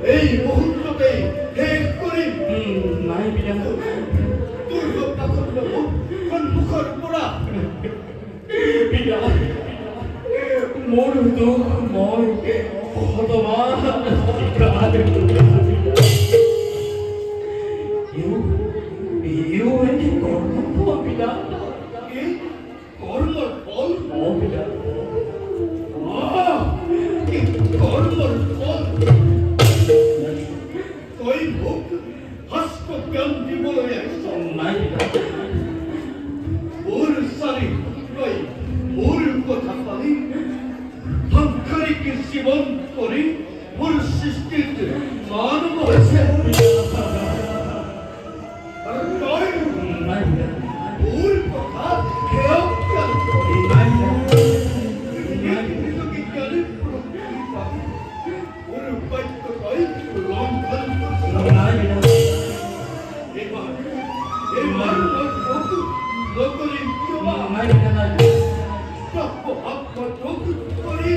এই মুহূৰ্ততে হে কৰিম নাই বিধান তোৰ হত্যা কৰল সন্মুখৰ পৰা বিধান মোৰ দুখ মই ভগৱান স্বীকাৰ ইউ এটি কৰ্ম বিধান এই কৰ্মৰ ফল বিধান কৰ্মৰ ফল তই মোক হাস্য জ্ঞান দিবলৈ আহিছ নাই বিধান মোৰ চাৰি তই মোৰ কথা পালি সাংসাৰিক জীৱন কৰি মোৰ সৃষ্টিত মানৱ হৈছে আৰু তই নাই বিধান মোৰ কথা হেয় জ্ঞান কৰি নাই বিধান নিজকে জ্ঞানী পাবি মোৰ বাক্য তই লংঘন কৰিছ নাই বিধান এইবাৰ মই তোক নকৰি কিয়বা নাই বিধান তোক কৰি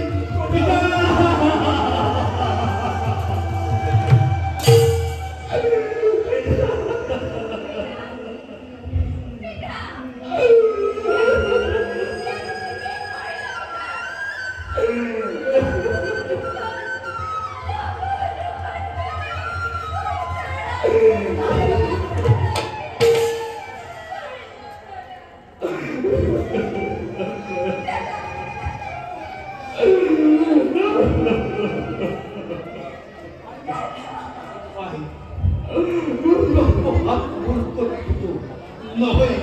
নহয়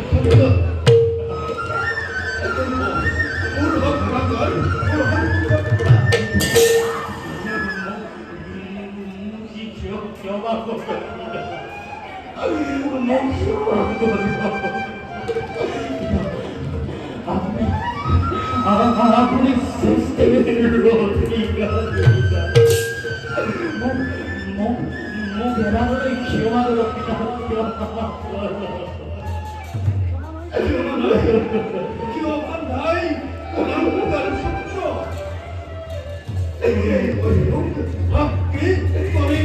আপনি সিস্টেমেৰ ৰোধিকা মোক এৰাবলৈ ক্ষমা ৰক্ষা কিয় নাই কলংকাৰ পুত্ৰ এই ভাবি কৰি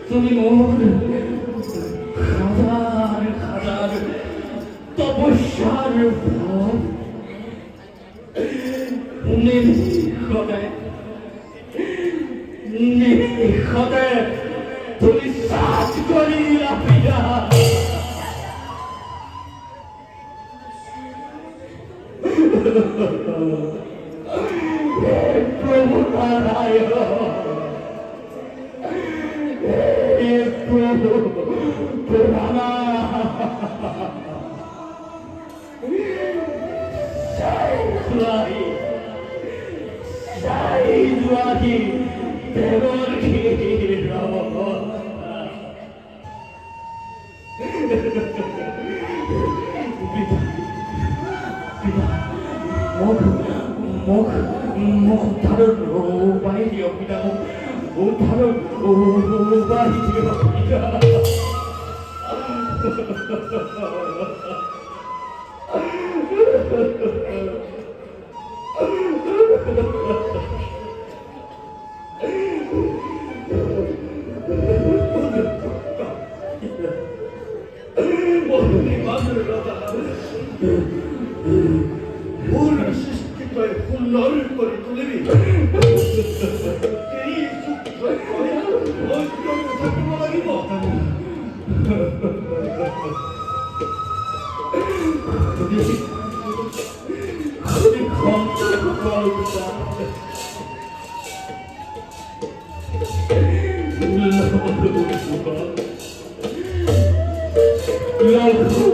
তুমি মোর হাজার হাজার তপস্যার ফল নিমিষতে তুমি সাজ করিলা পিয়া প্রভু নারায়ণ প্রভু প্রধানা সাইজুয়াহি দেবর 다른 오바이디옵니다. 다른 오바이디옵니다. 어디 마늘하다 오늘 시스티카에 혼나를 거리 뚫리니 괜히 숙소에 어디로 자꾸만 이거 어디 검증하옵니다.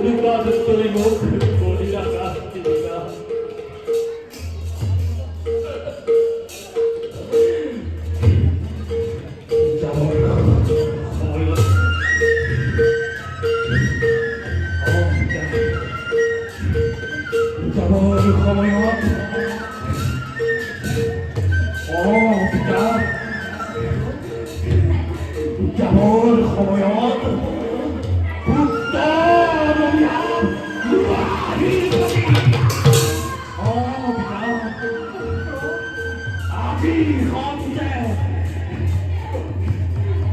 누가 듣더니 그 소리가 났습니다.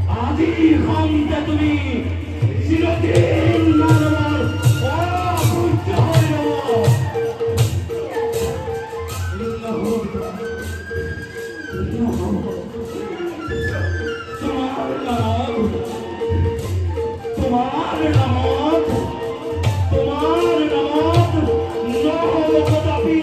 아디 형제 তুমি চিরদিন মানবার তোমার নামত নহবতাপি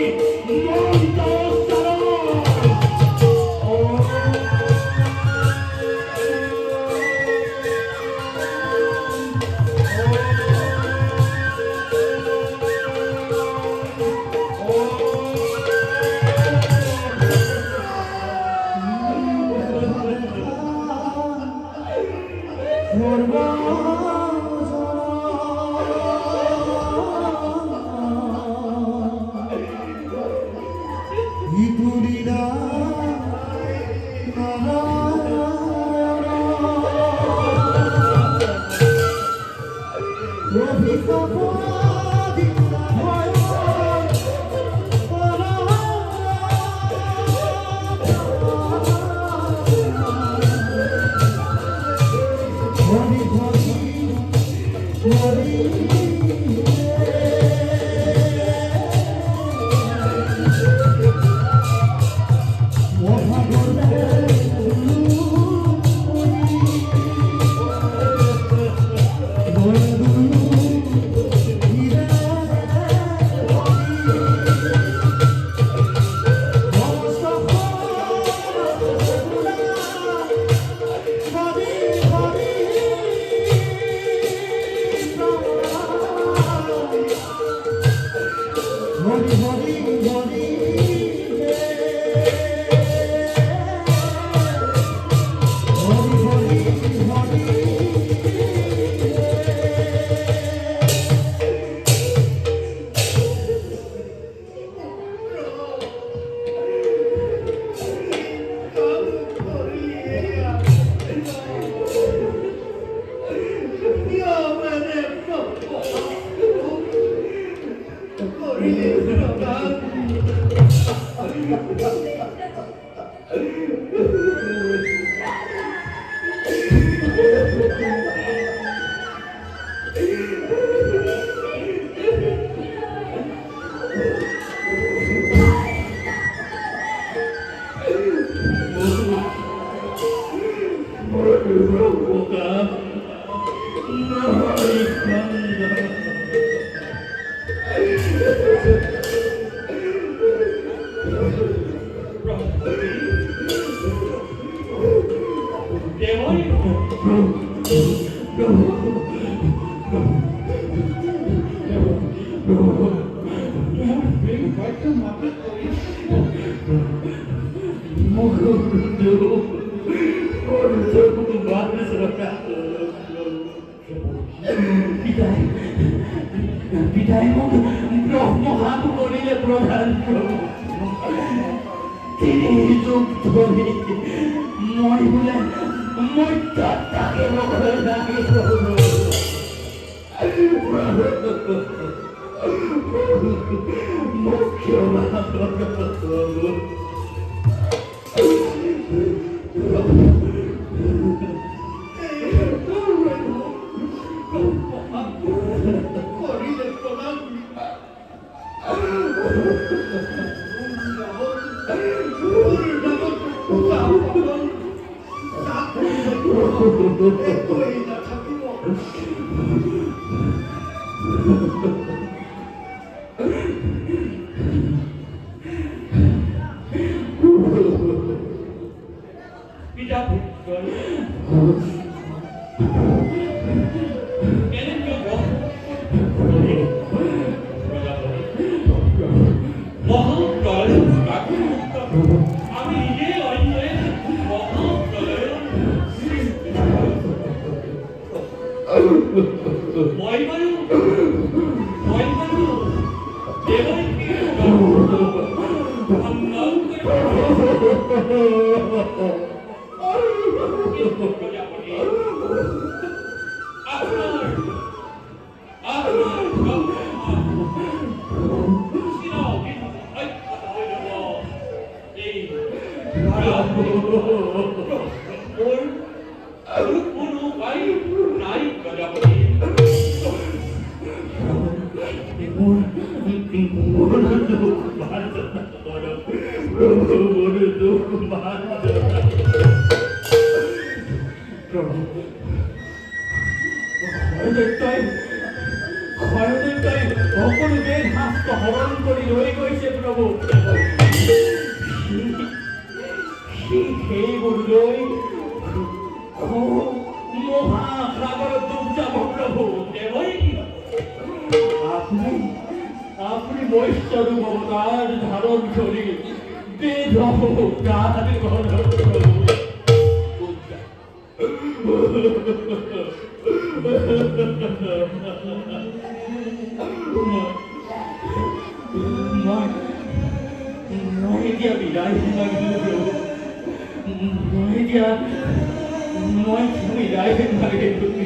বিদায় মুখ ব্রহ্মহাত করিলে প্রধান প্রভু তিনি যুগ ধরে মই বলে মৈত্রটাকে মুখে রাখি প্রভু মুখ্য প্রভু করিলে প্রণাম পিতা পুত্র আমি নিজে অন্যের মহাপ্রলয় ময়বায়ু দেবৈকে সকলোকে হাস্ত হরণ কৰি লৈ গৈছে প্ৰভু সেইবোৰলৈ মহাসাগৰত ডুব যাব প্ৰভু আপুনি মৎস্যৰূপ অৱতাৰ ধাৰণ কৰি বেদ গান গঢ় মই এতিয়া বিদায় মাগিলোঁ মই বিদায় মাগিলোঁ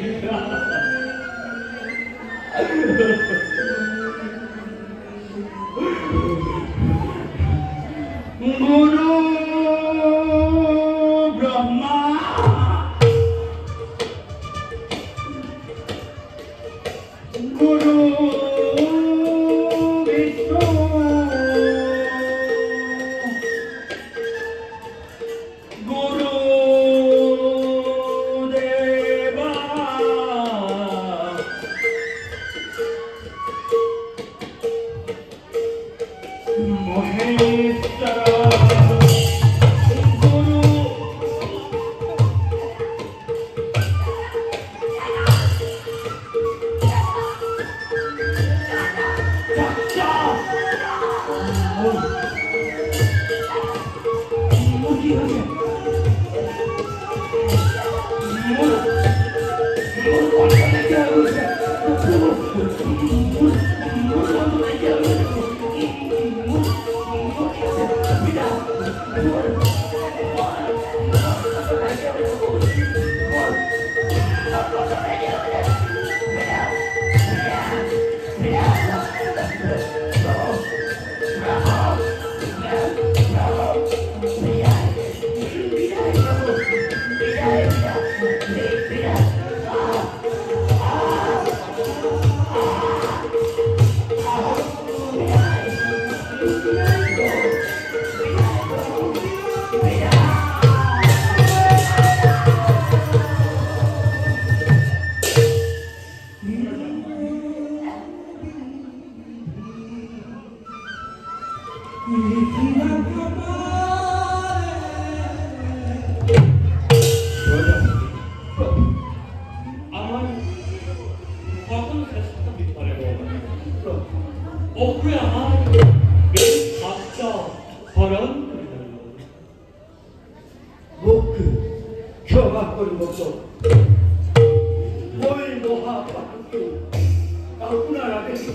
গুৰু ব্ৰহ্মা গুৰু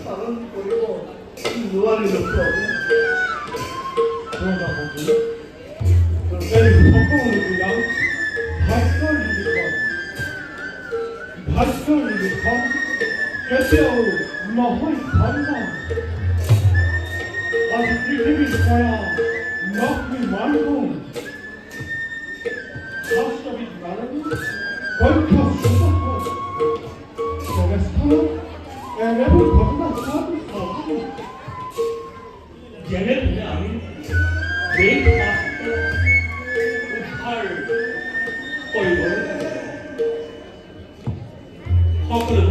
다른 거리고 누아리 넣고 그러다 보니 내리 성공을 그냥 발전이니까 깨때하고 마음이 반만 아직 일일이 있어야 막이 말고 가수잡이 나는 벌써 죽었고 그래서 애를 거기다 사고 얘네 그냥 왜 마스터 팔 벌벌 허그를 본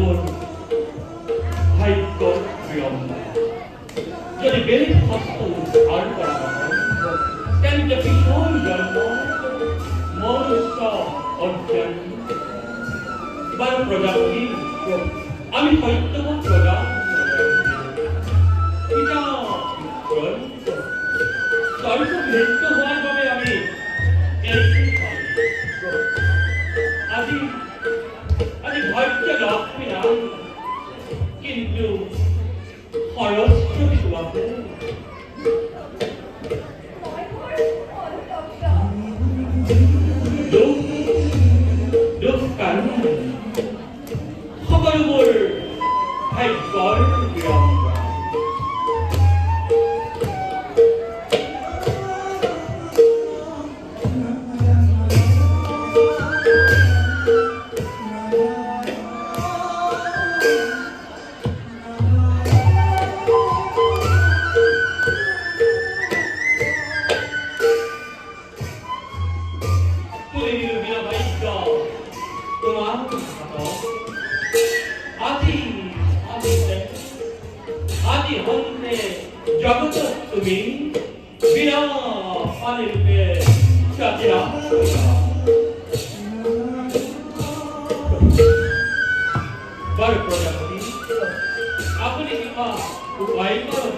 하이걸 위험다 jadi very hostile al 거라고 dan jadi soal manusia organ baru produk ini kami itu produk kita 그런 나를 냈던 호환범에 আমি আজ ভাগ্য লক্ষ্মী না কিন্তু খরচ কিছু আছে দুঃখান খবৰবোৰ ভাগ্যৰ বিৰম জগত তুমি বিনা পানির রূপে চাচিরা বড় প্রজাপতি আপনি কিবা উপায় করুন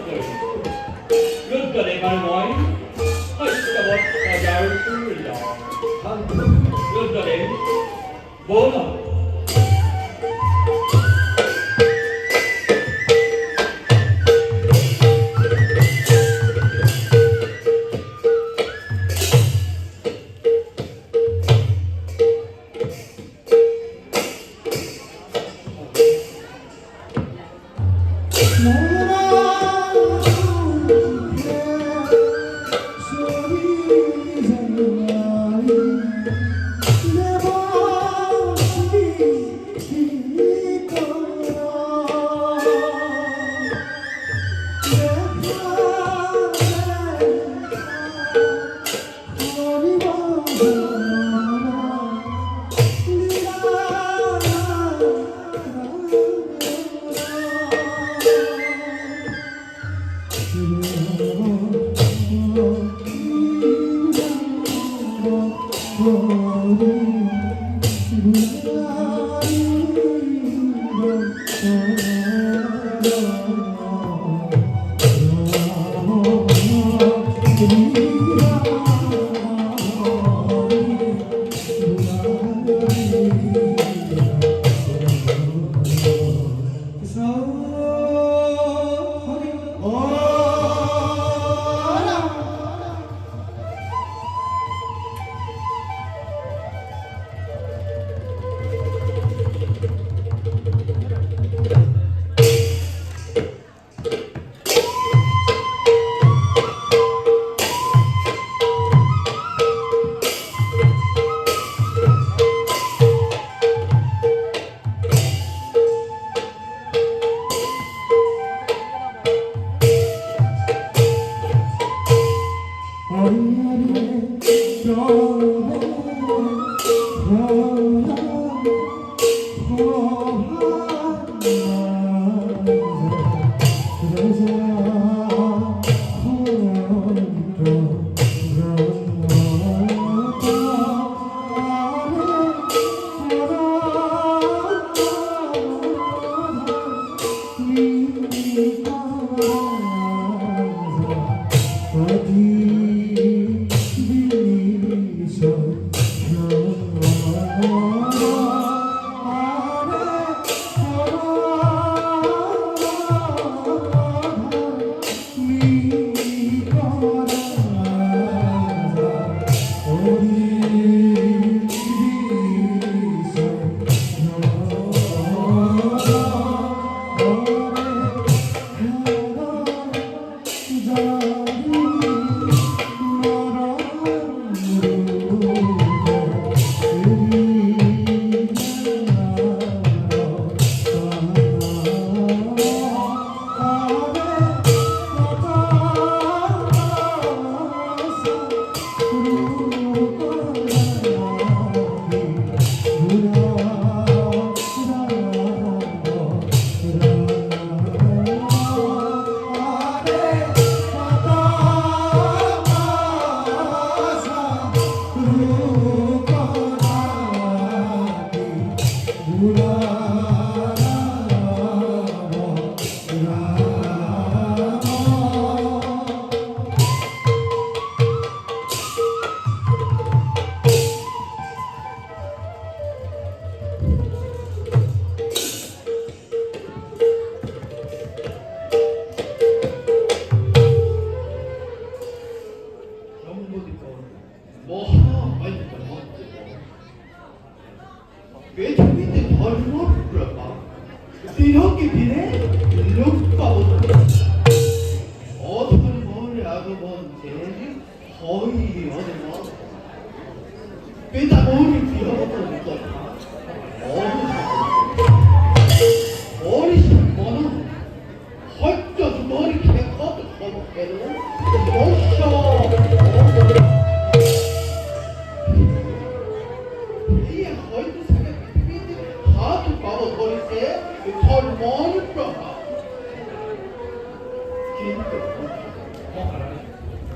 যুদ্ধরে বারময় হস্তবত রাজার সুরিয়া যুদ্ধরে বল 왜다 머리 비어버리니까 머리 신고는 헐쩍 머리 개커도 거북해도 못쇼 이 헐도 생각이 하도 바로 버리세 털 머리 뼈가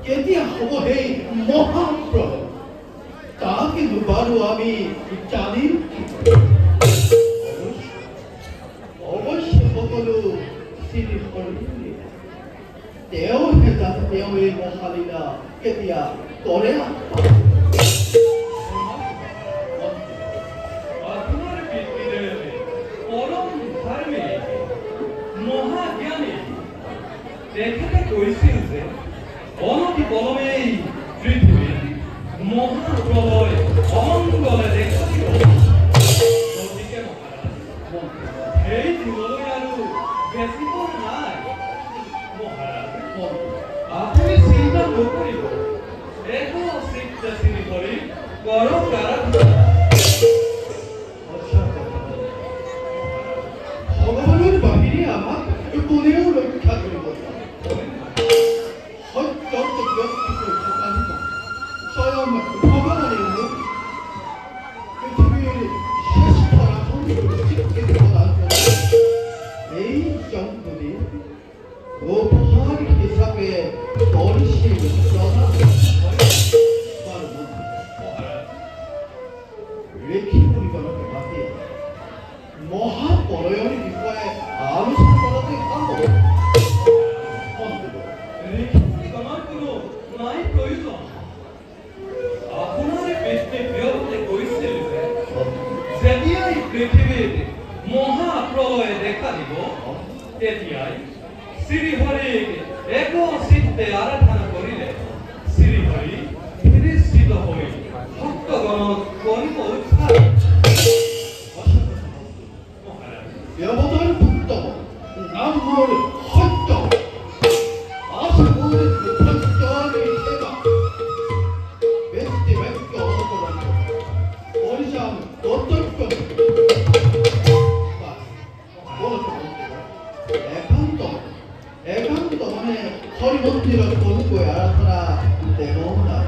Jadi aku hei mohon bro, tapi baru kami cari. 어거시 어거로 시리 버리니. 대어 해다 대어에 뭐하리라 깨디야 또래야. 그 말을 믿기를 어려운 삶이 모하기하니 내 탓에 보이시는데 어느 기 범의 주인님이 모하로의 어머니가 내 탓이고 어디게 먹하라 에이 그거야로 왜 시골을 나 먹하라 앞에 신자 못 버리고 에고 식자 신이 버리 거로 가라 허가를 바히리 아마 보내오를 가지고 거야. 헛떡떡 옆집을 가까니까 써야만 허가를 해요. 그 TV에 셰스터나 성격을 찍게 되고 나서 에이 정도니 오파리 기사에 어리시를 써나 말을 못해. 왜 기분이 그렇게 바뀌어? 뭐하 버려요리 비과에 아무 상관없이 하고 মহাপ্রলয়ে দেখা দিব তেতিয়াই শ্রীহরিক এক চিত্তে আরাধনা করিলে শ্রীহরি ফিরিস্থিত হই ভক্তগণ করিব উদ্ধার 여보다는 붙도 남모를 헛도 아사모를 헛도를 해봐 왠지 왠지 어거라고 어리상 어떨 것 애간도 안에 허리 못지를 보는 거야 알았더라 내가 온다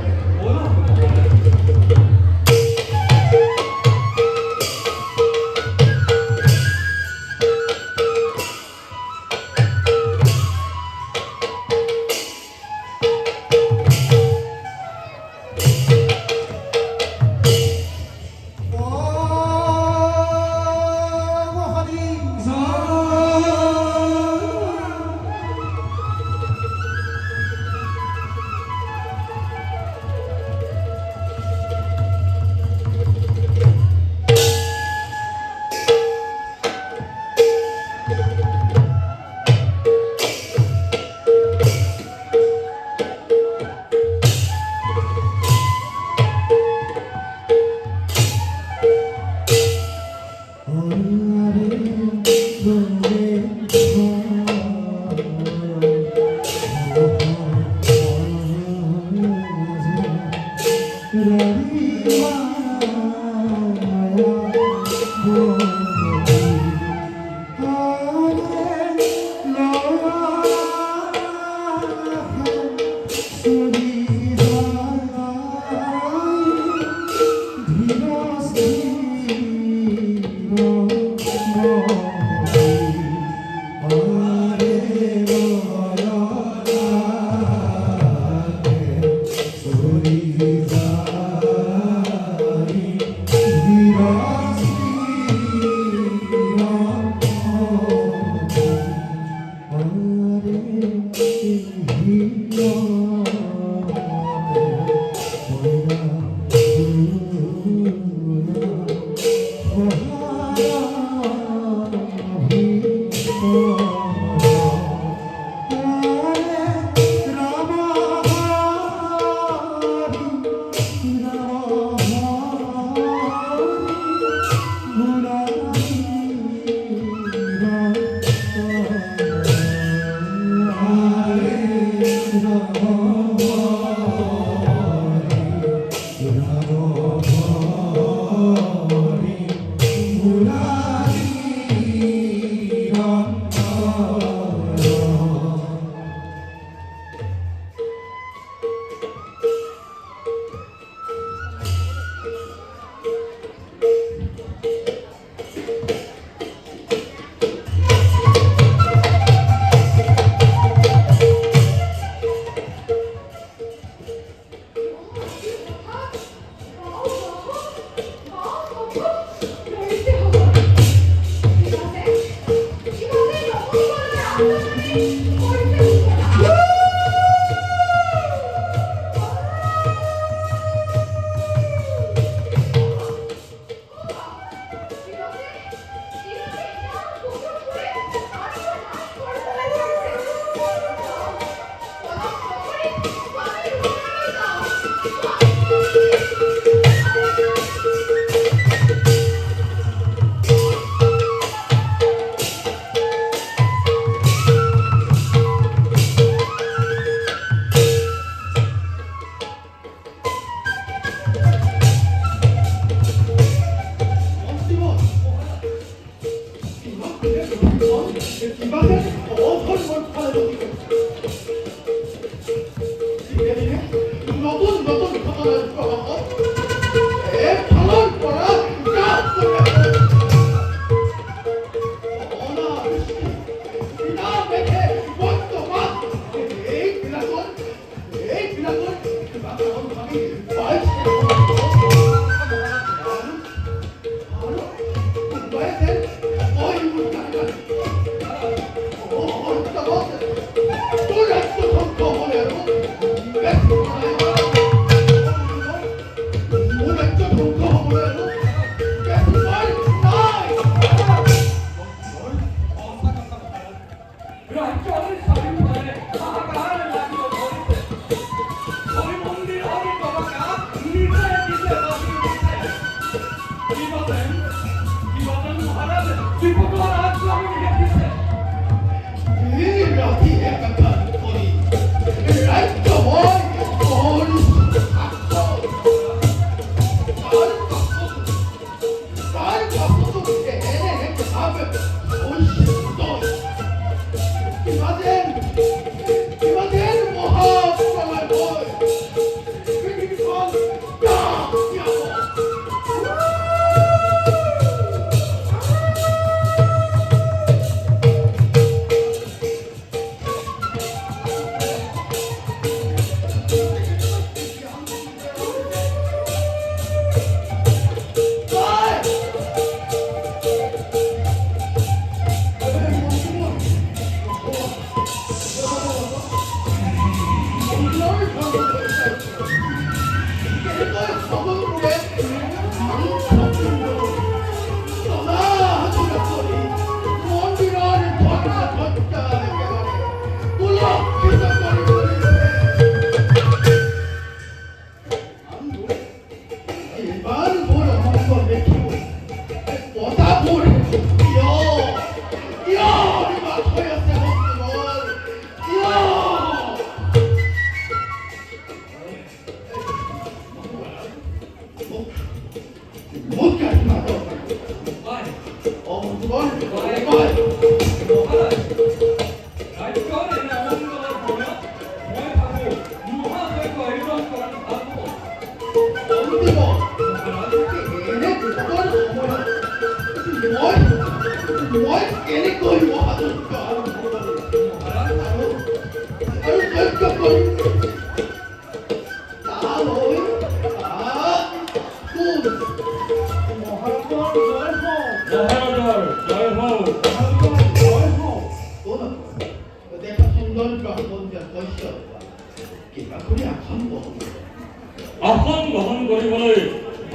এখন গ্রহণ কৰিবলৈ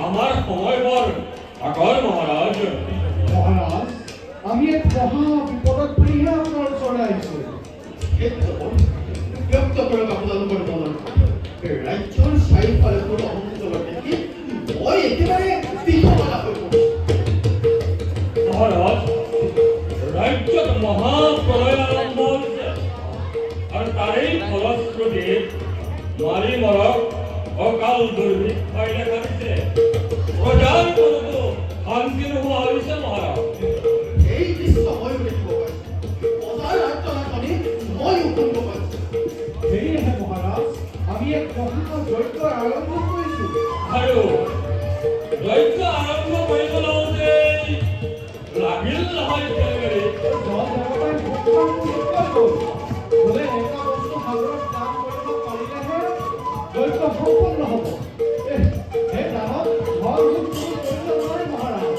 আমাৰ সময়বোৰ আগৰ মহাৰাজ মহাৰাজ আমি এক মহা বিপদত পৰিহে আপোনাৰ ওচৰলৈ আহিছোঁ ব্যক্ত কৰক আপোনালোকৰ মনত ৰাজ্যৰ চাৰিওফালে কোনো অমংগল দেখি মই একেবাৰে বিচনা হৈ পৰিছোঁ মহাৰাজ ৰাজ্যত মহাপ্ৰলয় আৰম্ভ হৈছে আৰু তাৰেই ফলশ্ৰুতিত মাৰি মৰক অকাল দুৰ্ভিক্ষই দেখা দিছে প্ৰজাৰ কোনো শান্তি নোহোৱা হৈছে মহাৰাজ এই দৃশ্য মই দেখিব পাইছোঁ বজাৰ আৰ্তনাখনি মই শুনিব পাইছোঁ সেয়েহে মহাৰাজ আমি এক মহা যজ্ঞ আৰম্ভ কৰিছোঁ আৰু যজ্ঞ আৰম্ভ কৰিব লওঁতে লাগিল নহয় কেনেদৰে জল দেৱতাই বোলে এটা বস্তু সাগৰত দান কৰিব পাৰিলেহে যজ্ঞ সম্পূৰ্ণ হ'ব সেই দানত ঘৰ কৰিব নোৱাৰে মহাৰাজ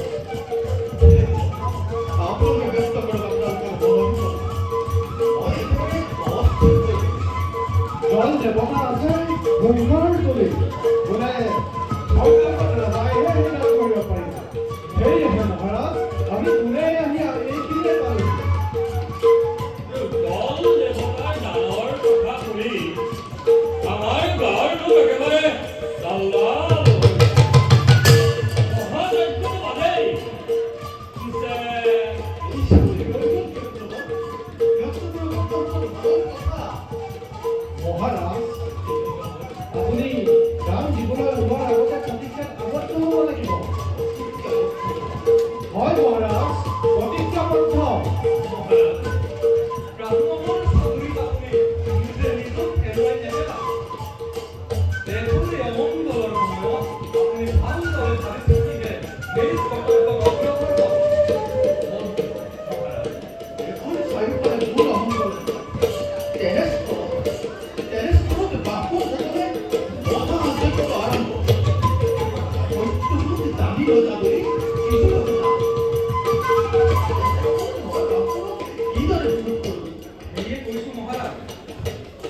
আপোনালোকে ব্যস্ত কৰক আপোনালোকৰ মনত মই একেবাৰে অস্থিৰ হৈ গৈছোঁ জল দেৱতা আছে গংগাৰ তলি বোলে সংকটত ৰজাইহে সেইবিলাক কৰিব পাৰিব সেয়েহে মহাৰাজ আমি কোনে আহি এইখিনিয়ে পালোঁ দল দেৱতাৰ দানৰ কথা শুনি আমাৰ গাঁৱৰ লোক একেবাৰে চাল্লা মহাযজ্ঞ বাদেই পিছে এই চাকৰিবোৰ ব্যস্ত কৰক আপোনালোকৰ মনৰ কথা মহাৰাজ আপুনি গান দিবলৈ ওলোৱাৰ আগতে প্ৰতিজ্ঞাত আবদ্ধ হ'ব লাগিব হয় মহাৰাজ প্ৰতিজ্ঞাবদ্ধ ব্ৰাহ্মণৰ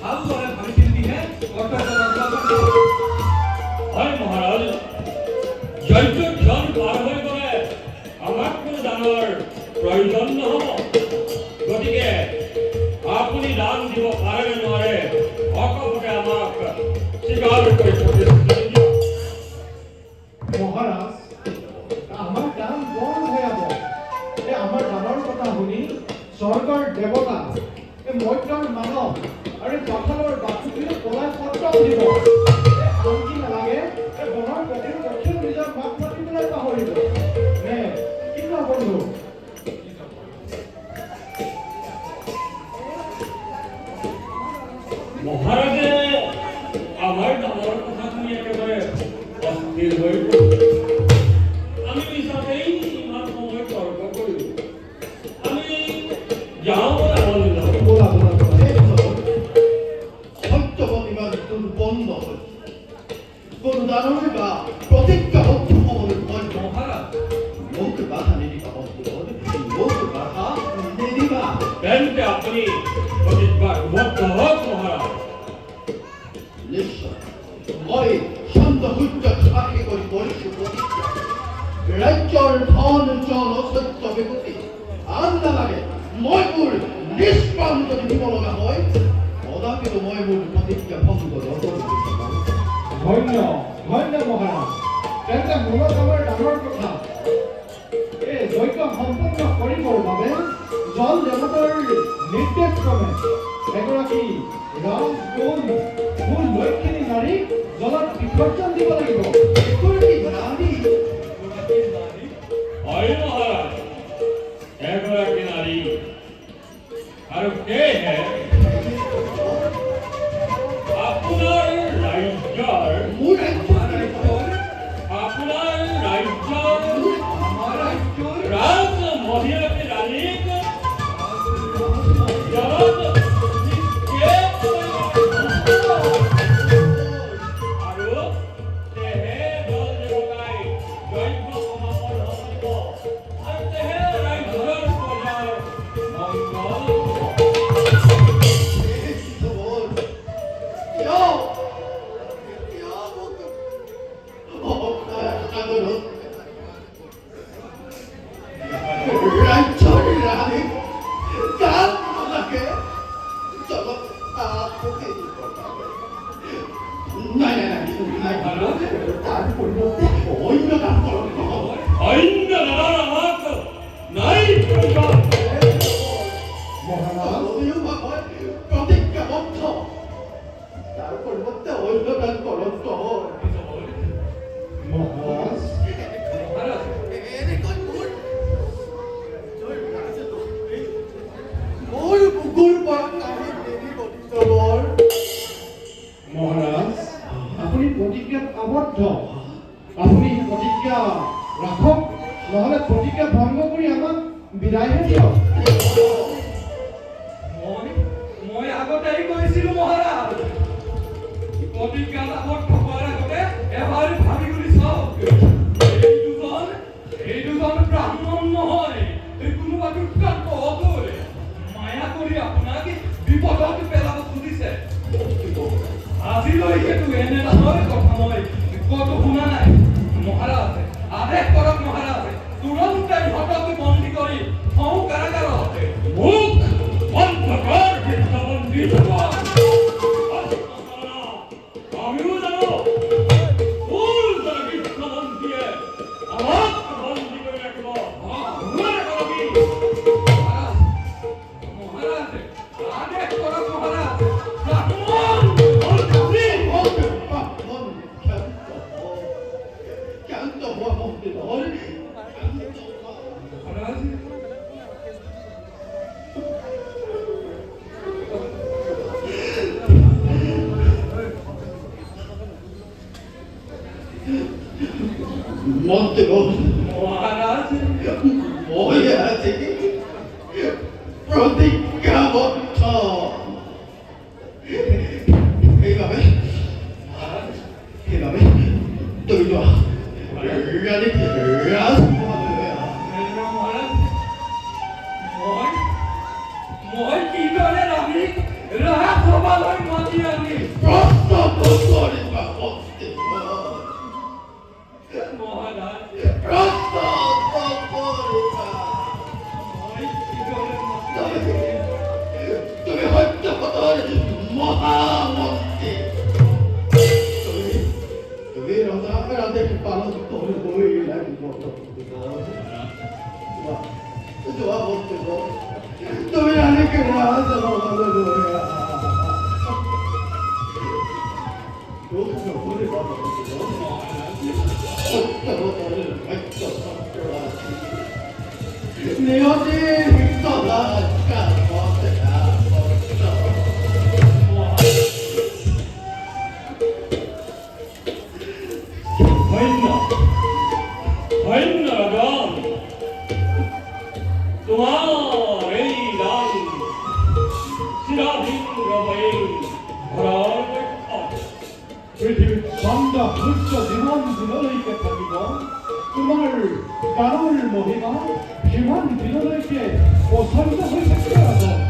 ভালদৰে ভাবি চিন্তিহে কৰ্তব্য হয় মহাৰাজ যজ্ঞ ধ্যান পাৰ হৈ গ'লে আমাক কোনো দানৰ প্ৰয়োজন নহ'ব গতিকে আপুনি দান দিব পাৰে নে নোৱাৰে অকপটে আমাক স্বীকাৰ কৰি প্ৰতিশ্ৰুতি দিয়ক মহাৰাজ আমাৰ দান বৰ ভয়াৱহ এই আমাৰ দানৰ কথা শুনি স্বৰ্গৰ দেৱতা এই মৰ্ত্যৰ মানৱ আৰু পাতালৰ বাসুদেৱে পলাই পত্ৰ দিব আনকি নালাগে এই বনৰ কৰ্তৃপক্ষই নিজৰ মাত মাতিবলৈ পাহৰিব নে কি কোৱা বন্ধু মহাৰাজে আমাৰ দানৰ কথা শুনি একেবাৰে অস্থিৰ হৈ পৰিল আমি হিচাপেই ইমান সময় তৰ্ক কৰিলোঁ আমি যাওঁ ব'লা বলা বলা সত্যবান ইমান দুৰ্বল নহয় কোনো দানৱে বা প্ৰতিজ্ঞাবদ্ধ হ'বলৈ ভয় মহাৰাজ মোক বাধা নিদিবা বন্ধু মোক বাধা নিদিবা তেন্তে আপুনি প্ৰতিজ্ঞাবদ্ধ হওক মহাৰাজ নিশ্চয় মই চন্দ্ৰ সূৰ্যক সাক্ষী কৰি কৰিছো প্ৰতিজ্ঞা ৰাজ্যৰ ধন জন সত্য বিভূতি আন নালাগে মই মোৰ নিষ্প্ৰাণ যদি দিব লগা হয় কদাপিতো মই মোৰ প্ৰতিজ্ঞা ভংগ নকৰোঁ ধন্য ধন্য মহাৰাজ তেন্তে মূলত আমাৰ ডাঙৰ কথা এই যজ্ঞ সম্পন্ন কৰিবৰ বাবে জল দেৱতাৰ নিৰ্দেশ ক্ৰমে এগৰাকী ৰাজগুণ গুণ লক্ষ্মী নাৰীক জলত বিসৰ্জন দিব লাগিব এগৰাকী নাৰী হয় মহাৰাজ এগৰাকী নাৰী আৰু সেয়েহে আপোনাৰ ৰাজ্যৰ মোৰ ৰাজ্যৰ আপোনাৰ ৰাজ্যৰ আমাৰ ৰাজ্যৰ ৰাজ মহিয়াতী ৰাণীক জলত নিক্ষেপ কৰিব। আৰু তেহে জল দেৱতাই যজ্ঞ সমাপন হ'ব আৰু তেহে ৰাজ্যৰ প্ৰজাৰ মংগল হ'ব। অন্য দাদাৰ আমাক নাই প্ৰয়োজন। মহাৰাজ প্ৰতিজ্ঞাবদ্ধ তাৰ পৰিৱৰ্তে অন্য দান কৰক মহাৰাজ মোৰ বুকুৰ পৰা কাঢ়ি নিবি বন্ধুবৰ মহাৰাজ আপুনি প্ৰতিজ্ঞাত আবদ্ধ আপুনি প্ৰতিজ্ঞা ৰাখক নহলে প্ৰতিজ্ঞা ভংগ কৰি আমাক বিদায়হে দিয়ক মই আগতেই কৈছিলো মহাৰাজ প্ৰতিজ্ঞাত আবদ্ধ হোৱাৰ আগতে এবাৰ ভাবি কৰি চাওক এই দুজন ব্ৰাহ্মণ নহয় কোনোবা দুষ্কৰ্ম অতুল মায়া কৰি আপোনাক বিপদত পেলাব খুজিছে আজিলৈকেতো এনে ডাঙৰ কথা মই কতো শুনা নাই মহাৰাজ আদেশ কৰক মহাৰাজ তুৰন্তে ইহঁতক বন্দী কৰি থওঁ কাৰাগাৰত মুখ বন্ধ কৰ বৃদ্ধবন্দী আমিও জানো কোন বৃদ্ধবন্দীয়ে আমাক বন্দী কৰি ৰাখিব নোৱাৰে কৰবি। মহাৰাজ আদেশ কৰক মহাৰাজ ব্ৰাহ্মণ বন্দী শান্ত হোৱা মন্দিৰৰ মহাৰাজ মন্দিৰৰ মহাৰাজ মই আজি প্ৰতিজ্ঞাবদ্ধ সেইবাবে তুমি যোৱা ৰাজসভালৈ মহাৰাজ মই কিদৰে ৰাণীক ৰাজসভালৈ মহামন্ত্রী তুমি রজাদের পালন করবই লাগবো দোয়া বলতে তুমি অনেক রাজ নিয়তির সদাচার রাজন তোমার এই রান চিরাধীন রবে ধরার দেখা পৃথিবীর সন্ধ্যা সূর্য জীবন দিনলৈকে থাকিব তোমাৰ গানৰ মহিমা সিমান দিনলৈকে প্ৰচণ্ড হৈ থাকিব ৰাজন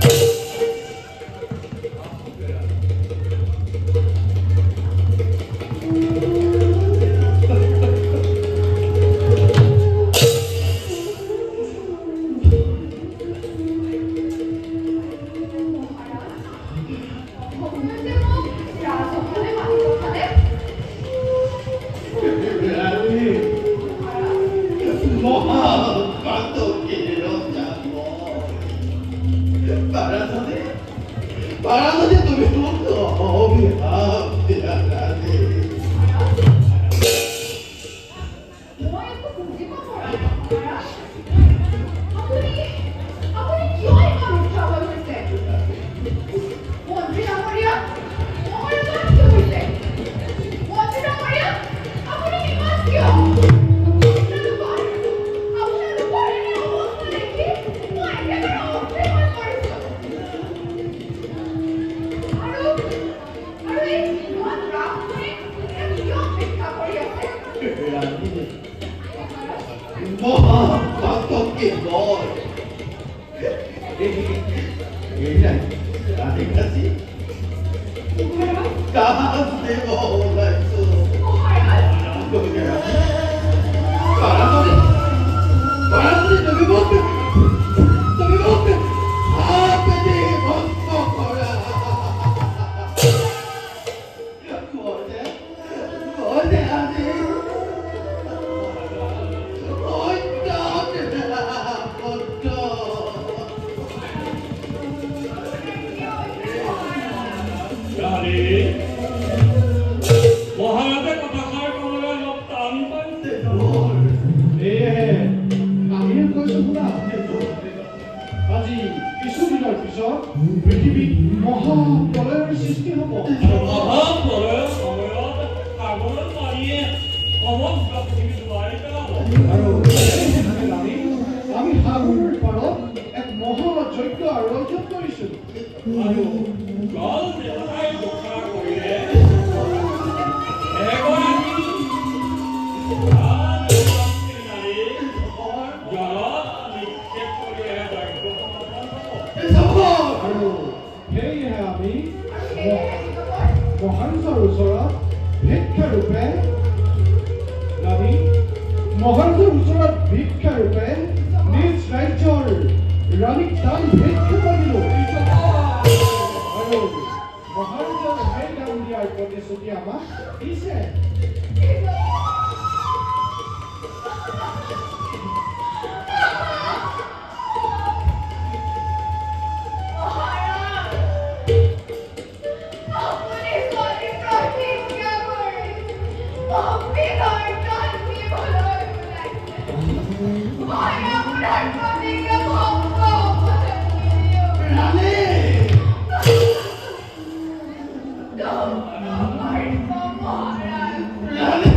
বারাণসী তুমি তো অভিভাব রাধে মহাপাতকে বল এই না রাধে কাছে কাজ দেব লাগতো বারাণসী তুমি বলতে আপনি ভক্ত করা মনে আছে মহারাজে কথাষাৰ ক'বলৈ অলপ টান পাইছে আমিও কৈছো শুনা আজি কিছুদিনৰ পিছত পৃথিৱীত মহাপ্ৰলয়ৰ সৃষ্টি হ'ব মহাপ্ৰলয়ৰ সময়ত সাগৰৰ পানীয়ে সমগ্ৰ পৃথিৱী ডুবাই পেলাব আৰু আমি সাগৰৰ পাৰত এক মহাযজ্ঞ আয়োজন কৰিছো আৰু গল দেৱতাই ঘোষণা কৰিলে এগৰাকী নাৰী জলত নিক্ষেপ কৰিহে যজ্ঞ সমাপন হ'ব আৰু সেয়েহে আমি মহাৰাজৰ ওচৰত ভিক্ষাৰূপে মহাৰাজৰ ওচৰত ভিক্ষাৰূপে নিজ ৰাজ্যৰ ৰাণীক দান ভিক্ষা মাগিলো আৰু মহাৰাজৰ সেই দান দিয়াৰ প্ৰতিশ্ৰুতি আমাক দিছে রানী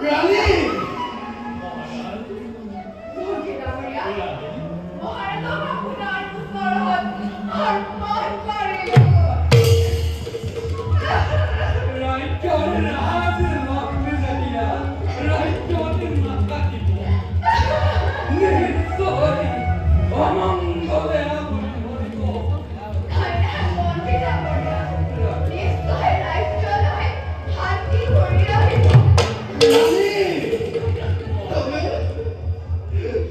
রানী রাইচরের আজ লগ্নে যাইয়া রাইচরের মাথা দিব নিশ্চয় অমঙ্গলে আপনি হইব রানী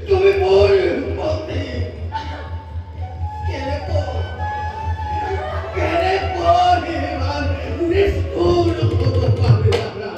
তুমি মোর পতি কেনে পরিমান নিষ্ঠুর হতে পারবে না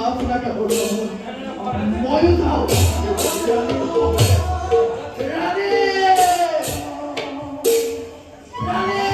আপনাকে বলবো ময়ূর দাও রানী রানী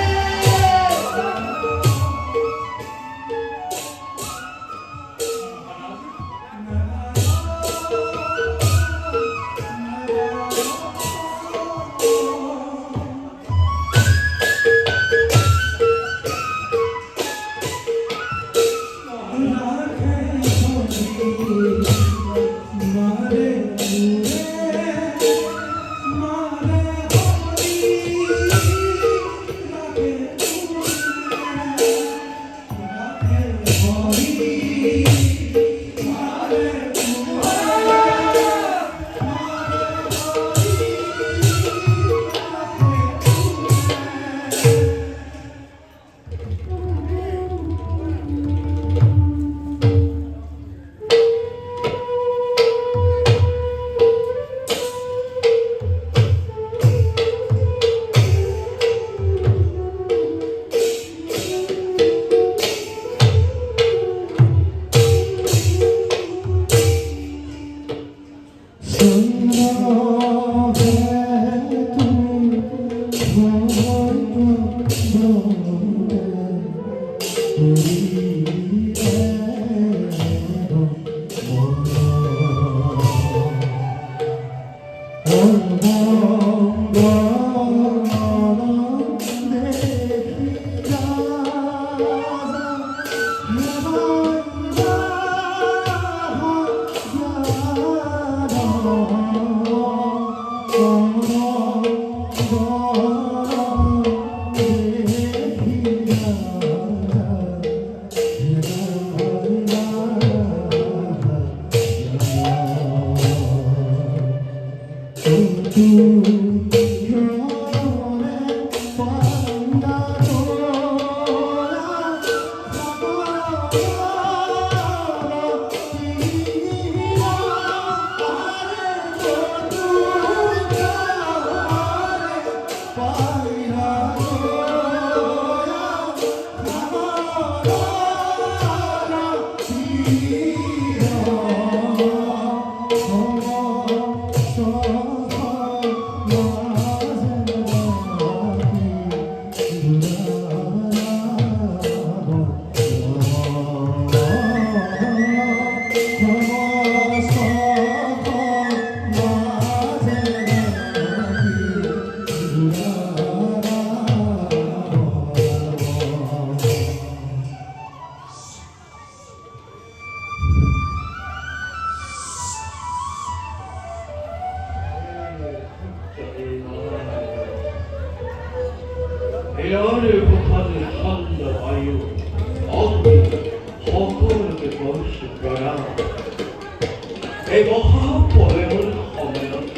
내 머하보행을 하면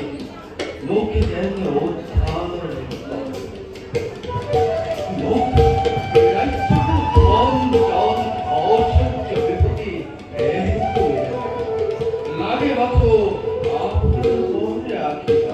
목이 된 옷사를 입고 라이트는 점점 더 실적이 애국이다. 나게 봐도 앞으로 소리야 기다.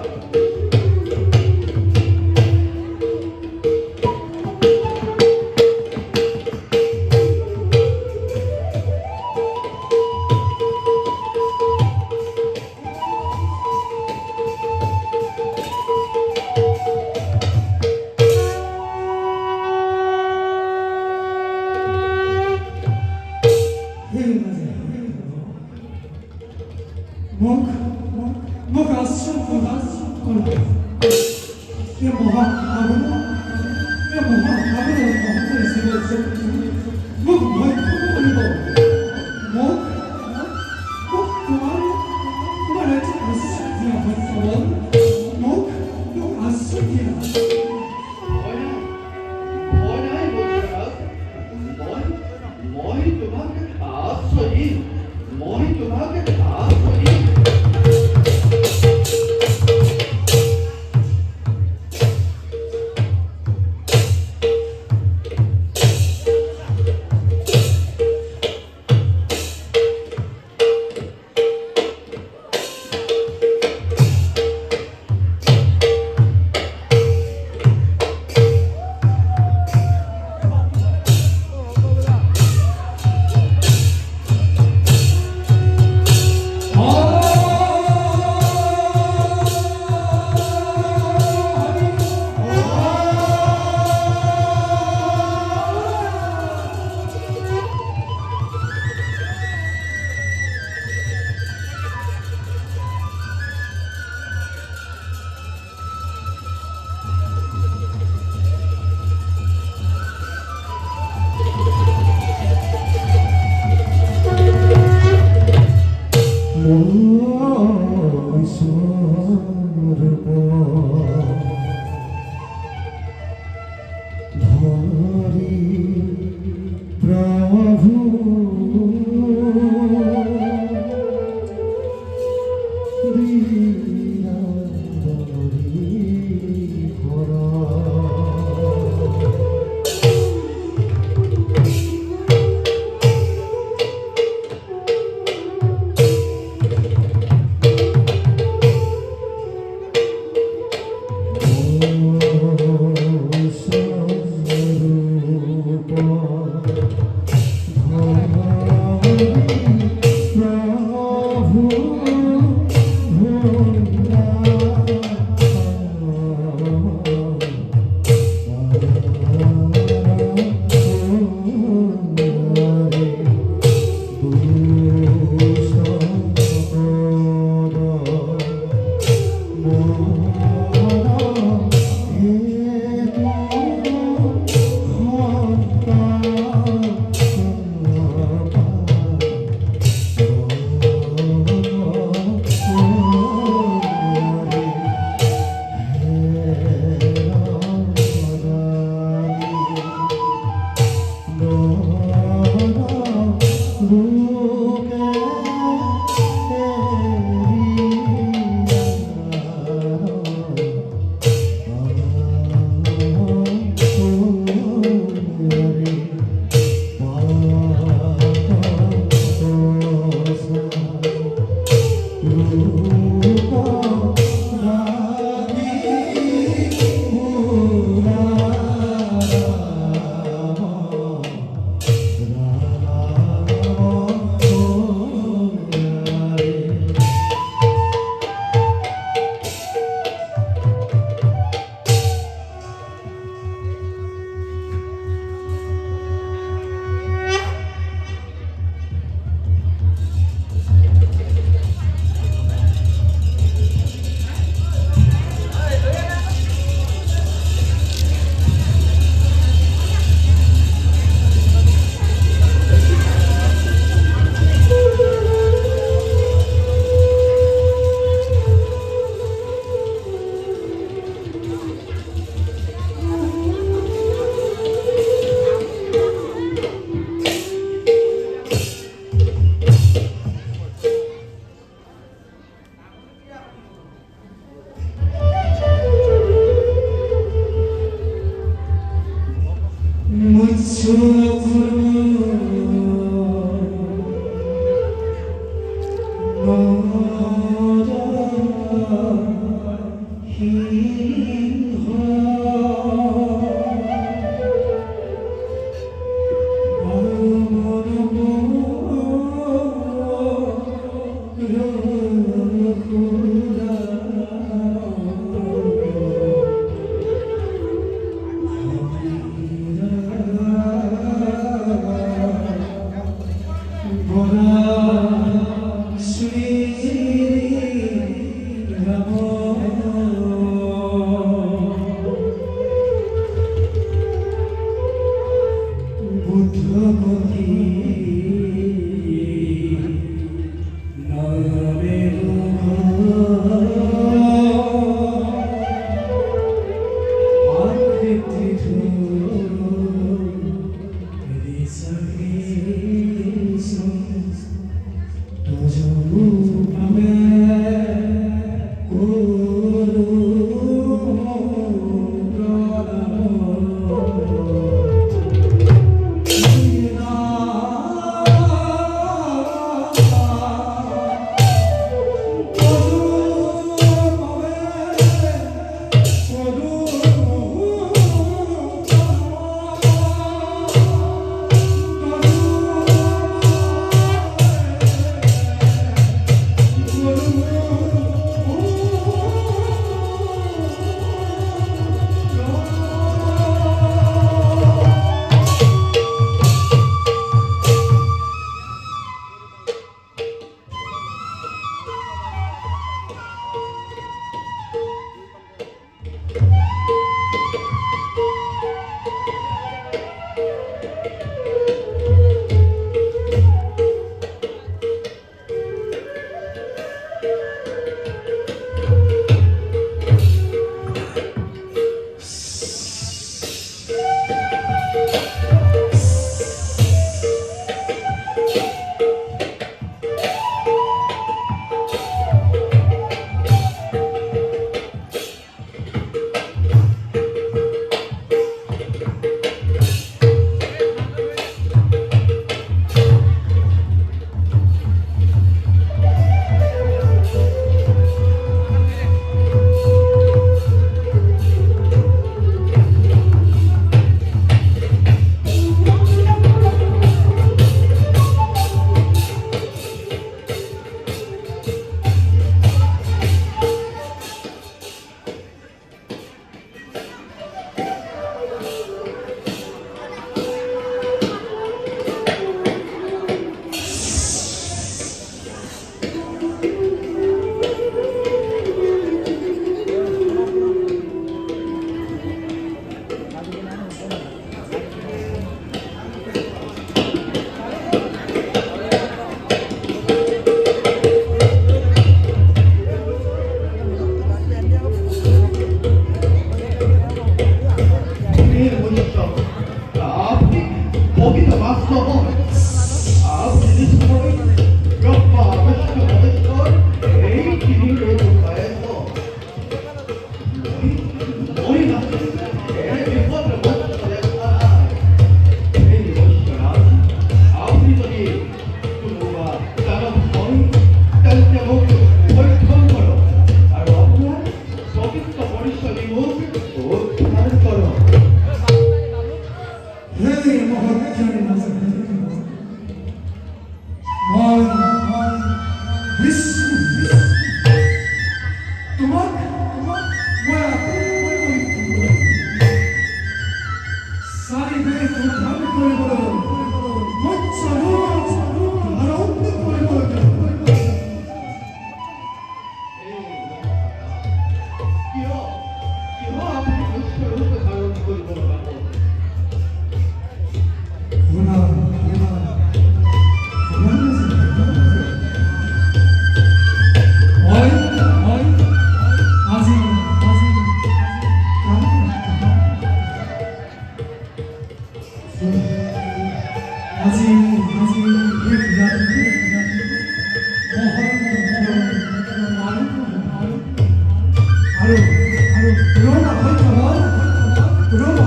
Roma,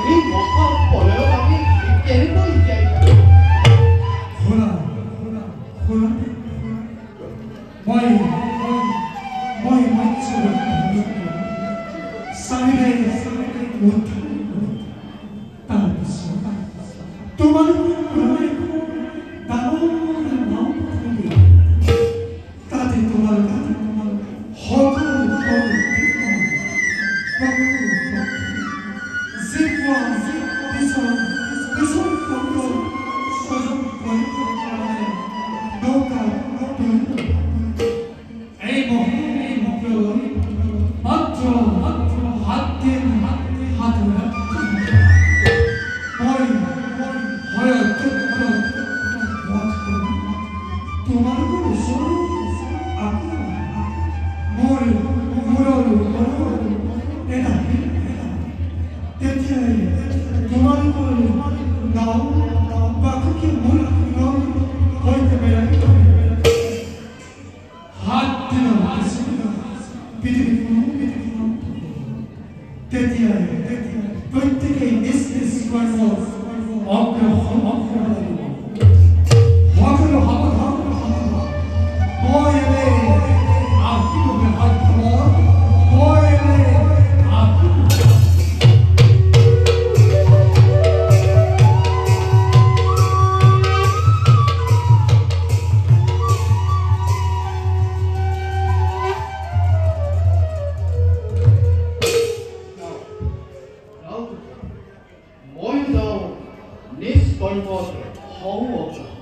ଏହି ମହାପ୍ରଳୟ ଭାବି କେବେ ଯାଇଥାଏ 모이도 니스걸고 허우었다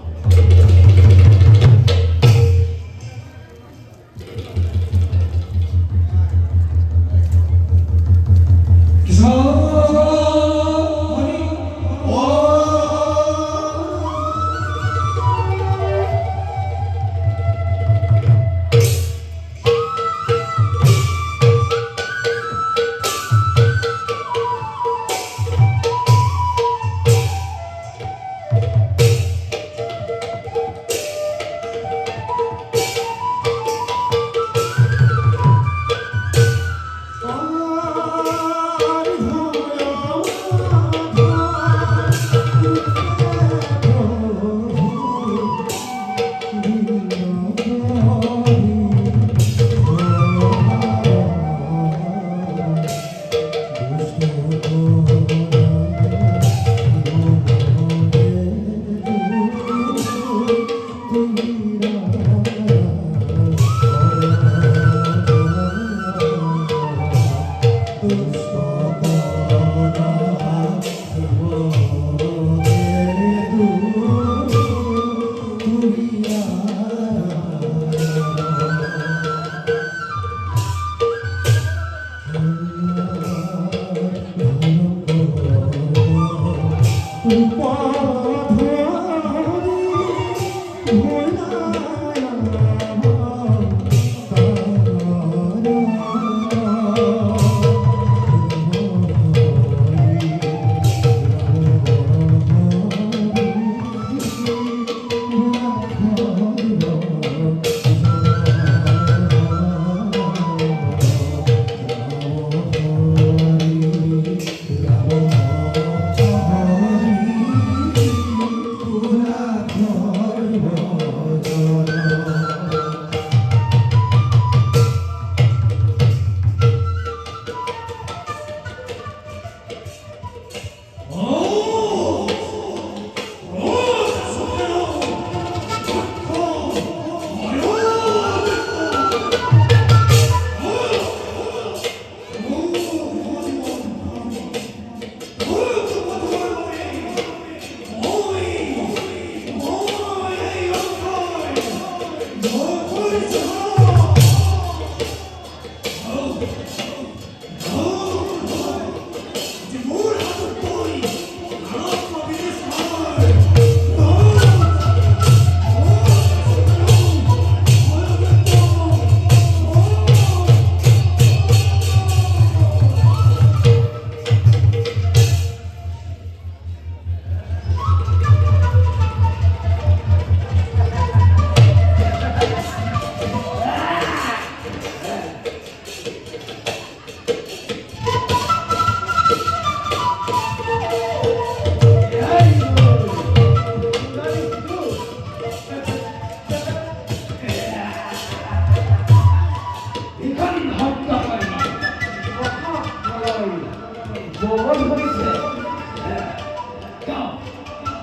뭔 소리세?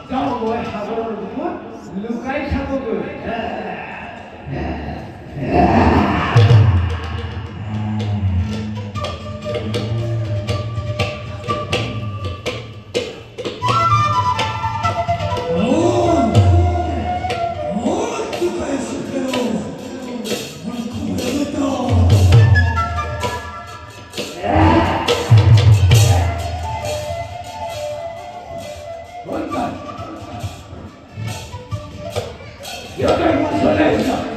저 뭐에 하고는 누가이 사고들. 여덟 무슨 있어?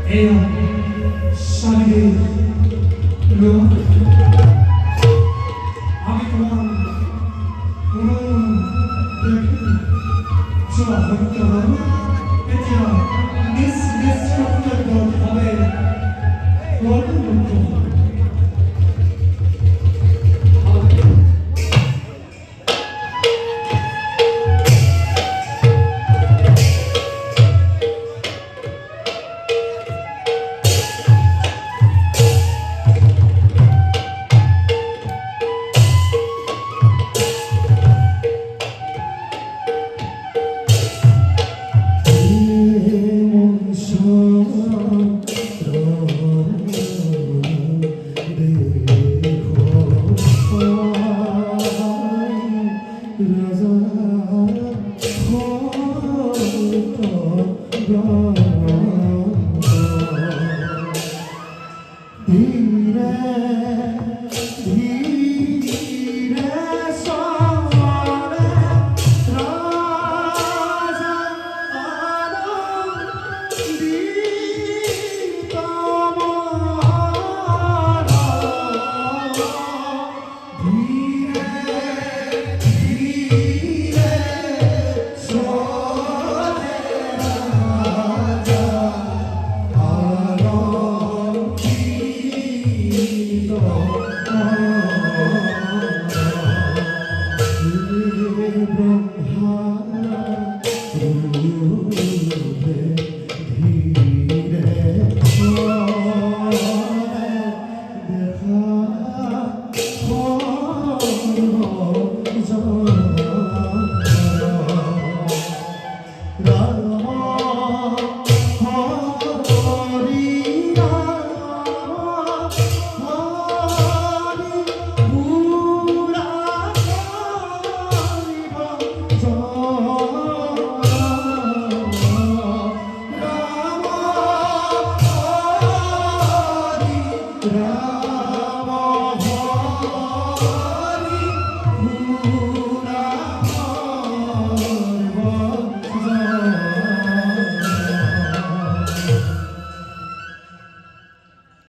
Ella sabe lo धीरे